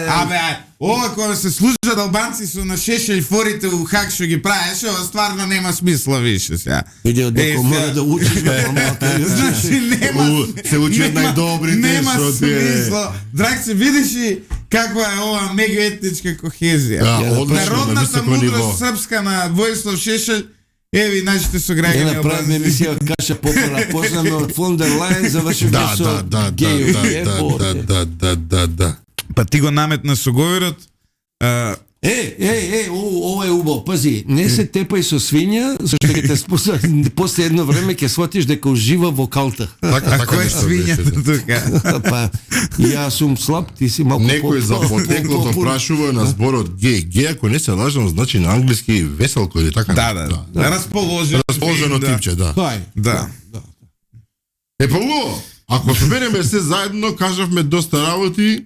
Абе, ова кога се служат албанци со на шешелј форите у хак што ги правиш, ова стварно нема смисла више сега. Видео дека сега- мора да учиш бе, малка. Значи нема. Се учи од нема- најдобрите, Нема што ти е. смисла. Драг се видиш и каква е ова мегаетничка кохезија. Да, одлично, на Народната високо ниво. мудрост српска на Војслав Шешелј. Еви, нашите Ја сограѓани направиме албанци. емисија Каша Попара, почнаме од фон дер Лајен, завршивме Да, со геј. да. Па ти го наметна со говорот. Ова е убаво. Пази, не се тепај со свиња, зашто ќе те спуса, после едно време ќе сватиш дека ужива во калта. А Така кој е нешто свињата беше. тука? Па, јас сум слаб, ти си малку Некој за потеклото прашува на зборот геј. Геј, ако не се лажам, значи на англиски веселко или така. Да. Расположен. Расположено да. типче, да. Хај. Да. Е па убаво. Ако собереме се заедно, кажавме доста работи.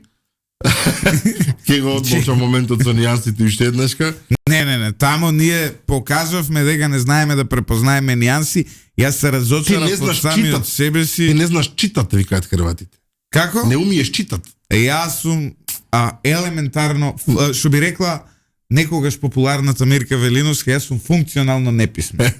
Ке го одмолчам моментот со нијансите уште еднашка. Не. Тамо ние покажавме дека не знаеме да препознаеме нијанси. Јас се Ти не разочарав од знаеш самиот читат. себе Ти си. не знаеш читат, викаат хрватите. Како? Не умиеш читат. Јас сум елементарно, што би рекла некогаш популарната Мирка Велиновска, јас сум функционално неписмен.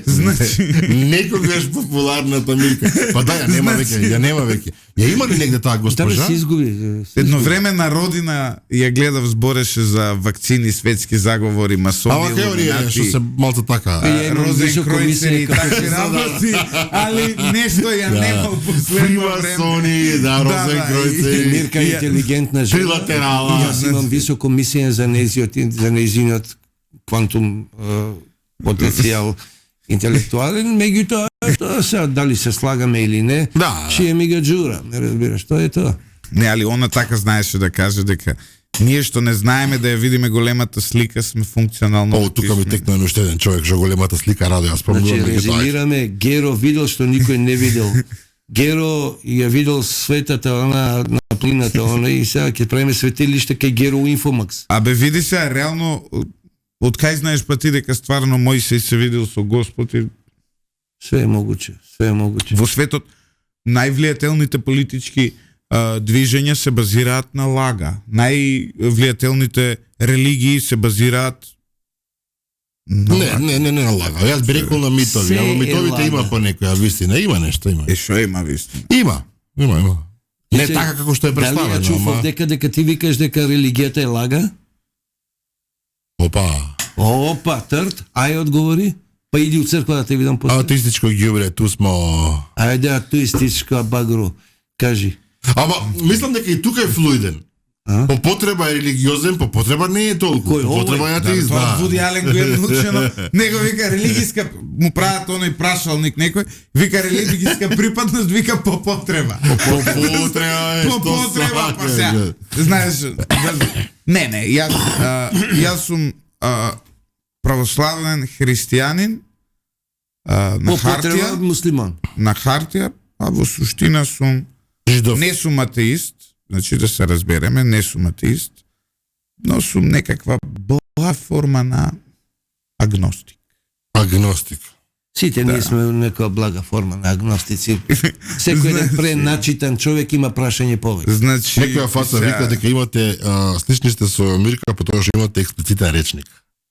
Значи, Некогаш популарната Мирка. Па да, ја нема веќе, ја нема веќе. Ја има ли негде таа Тебе госпожа? се изгуби. едно време на Родина ја гледав, збореше за вакцини, светски заговори, масони, Ама кај оние што илуминати, се малку така. Ја имам Розен високо Кройцер и мислење како такви работи, али нешто ја нема у последно време. Фримасони, да, Розен да, Кройцер. Мирка е интелигентна жена. Трилатерала. Јас имам високо мислење за нејзиниот квантум потенцијал интелектуален, меѓутоа тоа сега дали се слагаме или не, Да. шие ми га джура, не разбираш, тоа е тоа. Не, али она така знаеше да каже дека ние што не знаеме да ја видиме големата слика сме функционално. О, тука ми писмени. текна уште еден човек, што големата слика радо, јас Значи, пробувам да ги резимираме, Геро видел што никој не видел. Геро ја видел светата она на плината, она и сега ќе правиме светилиште кај Геро у Инфомакс. Абе види се, реално од кај знаеш па ти дека стварно Мојсей се видел со Господ и Све е могуче, све е могуче. во светот највлијателните политички движења се базираат на лага. Највлијателните религии се базираат на Не лага. Јас би рекол на митови, Се ама е митовите лага. има по некоја вистина, има нешто, има. Е, шо има вистина? Има. Не Се- така како што е Дали ја представено, чував ама... дека ти викаш дека религијата е лага? Опа. Опа, трт, ај одговори. па иди у црква да те видам после. Аутистичко ѓубре, ту смо. Ајде, атуистичка багру. Кажи. Ама, мислам дека и тука е флуиден. По потреба е религиозен, по потреба не е толку. Кој, По потреба е атеист, Това да. Вуди Ален го е научено. Него вика религијска, му прават оној прашалник некој, вика религијска припадност, вика по потреба. По потреба е, По што потреба, па сакаш, сега. бе. Знаеш, не, јас сум православен христијанин на По потреба хартија, муслиман. а во суштина сум Жидов. не сум атеист, значи да се разбереме, не сум атеист, но сум некаква блага форма на агностик. Агностик. Сите ние сме некоја блага форма на агностици. Секој еден Значи- преначитан човек има прашање повеќе. Значи, Некоја фаца сега- вика дека имате слични сте со Мирка, потоа што имате експлицитен речник.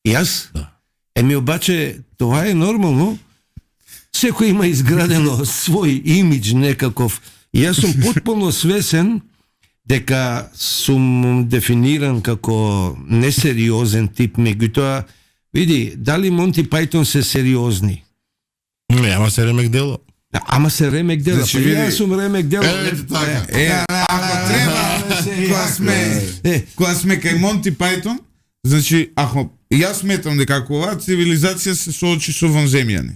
Јас? Да. Еми обаче тоа е нормално. Секој има изградено свој имидж некаков. Јас сум потполно свесен дека сум дефиниран како несериозен тип, меѓутоа види, дали Монти Пајтон се сериозни? Не, ама се ремек дело. Ама се ремек дела. Значи, Па види- јас сум ремек дела. Ето така. Ако треба, кога сме кај Монти Пајтон, значи, ако јас сметам дека ако оваа цивилизација се соочи со вонземјани,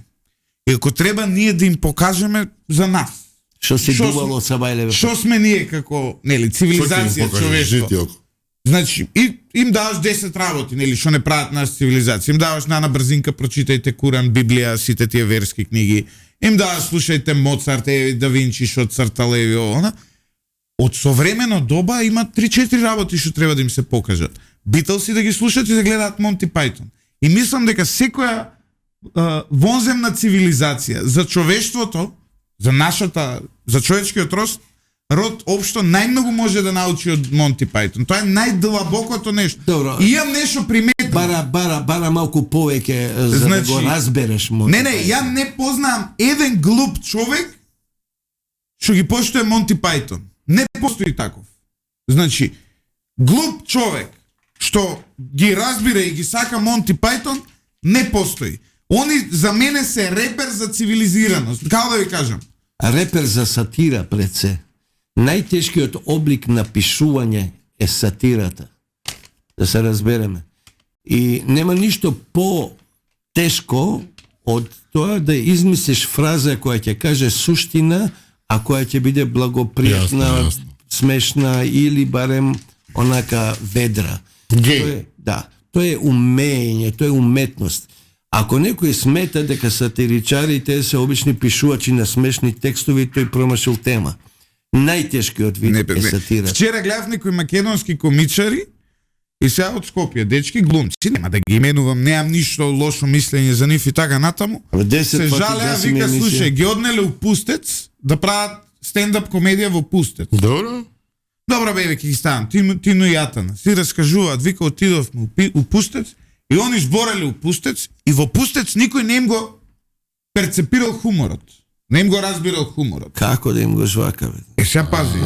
и ако треба ние да им покажеме за нас, Што се Шо дувало од Сабајлеве. што сме ние како, нели, цивилизација, човештво. Житиок. Значи, им даваш 10 работи, нели, што не прават нас цивилизација. Им даваш на брзинка, прочитајте Куран, Библија, сите тие верски книги. Им даваш, слушајте Моцарт, Да Винчи, што цртале и она. Од современо доба има 3-4 работи што треба да им се покажат. Битълси да ги слушат и да гледаат Монти Пајтон. И мислам дека секоја вонземна цивилизација за човештвото, за човечкиот род општо најмногу може да научи од Монти Пајтон. Тоа е најдлабокото нешто. Добро. И имам нешто приметно. Бара малку повеќе за Значи- да го разбереш. Не, ја не познавам еден глуп човек што ги поштои Монти Пајтон. Не постои таков. Значи, глуп човек што ги разбира и ги сака Монти Пајтон, не постои. Они за мене се репер за цивилизираност. Како да ви кажам? Репер за сатира пред се. Најтешкиот облик на пишување е сатирата. Да се разбереме. И нема ништо по-тешко од тоа да измислиш фраза која ќе каже суштина, а која ќе биде благопријатна, Јасно. смешна или барем онака ведра. Геј. Тоа е умење, тоа е уметност. Ако некој смета дека сатиричарите се обични пишувачи на смешни текстови, тој промашил тема. Најтешкиот вид е сатира. Вчера гледав некои македонски комичари и сега од Скопје, дечки глумци, нема да ги именувам, немам ништо лошо мислење за нив и така натаму. Се жалеа, вика, слушај, ги однеле у Пустец да прават стендап комедија во Пустец. Добро. Добро, бе, ќе ги ставам, Тино и Јатана. Си раскажуваат, вика, отидовме у Пустец и они збореле у Пустец и во Пустец никој не им го перцепирал хуморот. Не им го разбирал хуморот. Како да им го жвака, бе? Сега пази.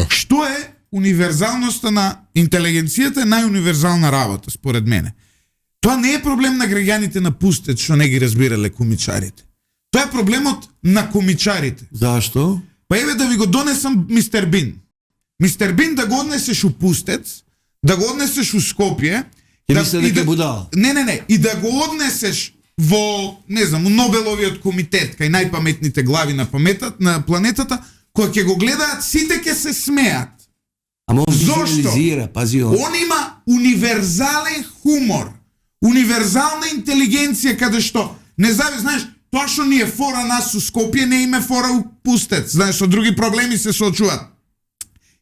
Што е универзалноста на интелигенцијата, е најуниверзална работа, според мене. Тоа не е проблем на граѓаните на Пустец, што не ги разбирале комичарите. Тоа е проблемот на комичарите. Зашто? Па еве да ви го донесам Мистер Бин. Мистер Бин да го однесеш у Пустец, да го однесеш у Скопје, Ти мисля дека е будала? Не, и да го однесеш во, не знам, у Нобеловиот комитет, кај најпаметните глави на планетата, кои ќе го гледаат, сите ќе се смеат. Ама он Зошто? визуализира, пази он. Он има универзален хумор, универзална интелигенција, каде што, не знаеш, тоа што ни е фора нас у Скопје, не име фора у Пустец, знаеш, со други проблеми се соочуваат.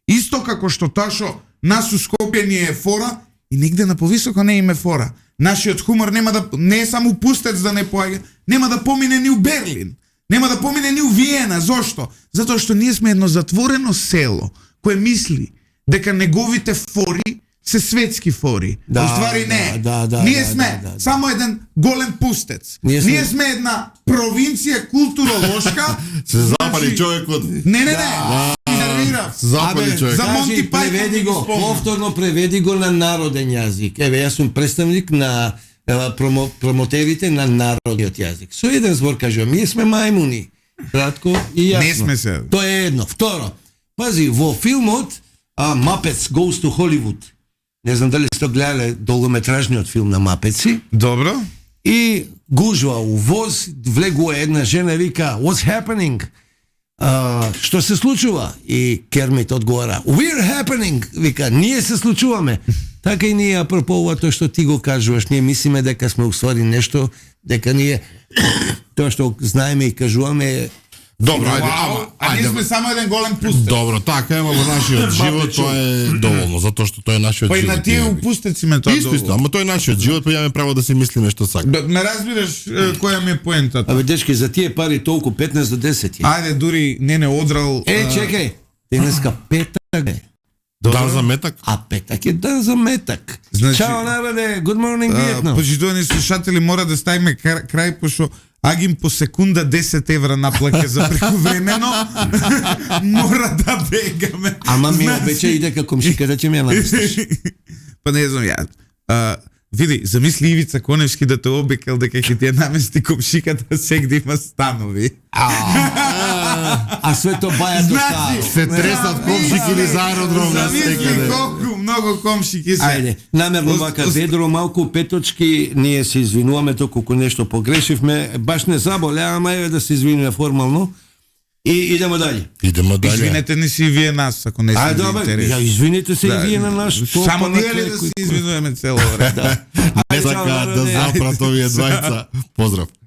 Исто како што тоа што нас у Скопје ни е фора, и негде на повисоко не име фора. Нашиот хумор не е само Пустец да не поаѓа, нема да помине ни у Берлин, нема да помине ни у Виена. Зошто? Затоа што ние сме едно затворено село кое мисли дека неговите фори се светски фори. Уствари не. Ние сме само еден голем Пустец. Ние сме една провинција културолошка. Се запали човекот. Не. Запали човек. За Монти Пајтон преведи го, повторно преведи го на народен јазик. Еве, јас сум представник на промотерите на народниот јазик. Со еден збор кажувам, ние сме мајмуни. Кратко и јасно. Не сме се. Тоа е едно. Второ, пази, во филмот Muppets Goes to Hollywood. Не знам дали сте гледале долгометражниот филм на Мапеци. Добро. И гужва у воз, влегува една жена и вика, what's happening? Што се случува? И Кермит одговара, we're happening! Вика, ние се случуваме. Така и ние, апропо ова тоа што ти го кажуваш, ние мислиме дека сме уствари нешто, дека ние тоа што знаеме и кажуваме. Добро, ајде, А ние сме само еден голем пустец. Добро, така, ама во нашиот живот тоа е доволно, затоа што тоа е нашиот Па и живот. на тие упустеци ме тоа Исто, ама тоа е нашиот живот, па имаме право да си мислиме што сакаме. Ме разбираш која ми е поентата? Абе, дечки, за тие пари толку 15 до 10 е. Ајде, дури не одрал... Чекај, денеска петак е. Дан за метак? А петак е дан за метак. Значи- Чао, народе, good morning, Vietnam. Почитувани слушатели, мора да ставиме крај, пошто Агим по секунда 10 евра наплаќа за прековремено. Мора да бегаме. Ама ми Значи- обеча и дека комшиката ќе ми ја наместиш. Па не знам ја. Види, замисли Ивица Коневски да те обекал дека ќе ти ја намести комшиката, сегде има станови. А свето бајато Значи, старо. Се тресат комшики или за аеродром на Замисли стекаде. колку многу комшики се. Ајде, намерно вака ведро, малку петочки, ние се извинуваме доколку нешто погрешивме, баш не заболе, ама еве да се извинуваме формално. И идемо дале. Идемо дале. Извинете ни си и вие нас, ако не сте ви добре, интерес. ја извините се и вие на наш. Само ние ли да се извинуваме цело време? Не сака да запрат овие двајца. Поздрав.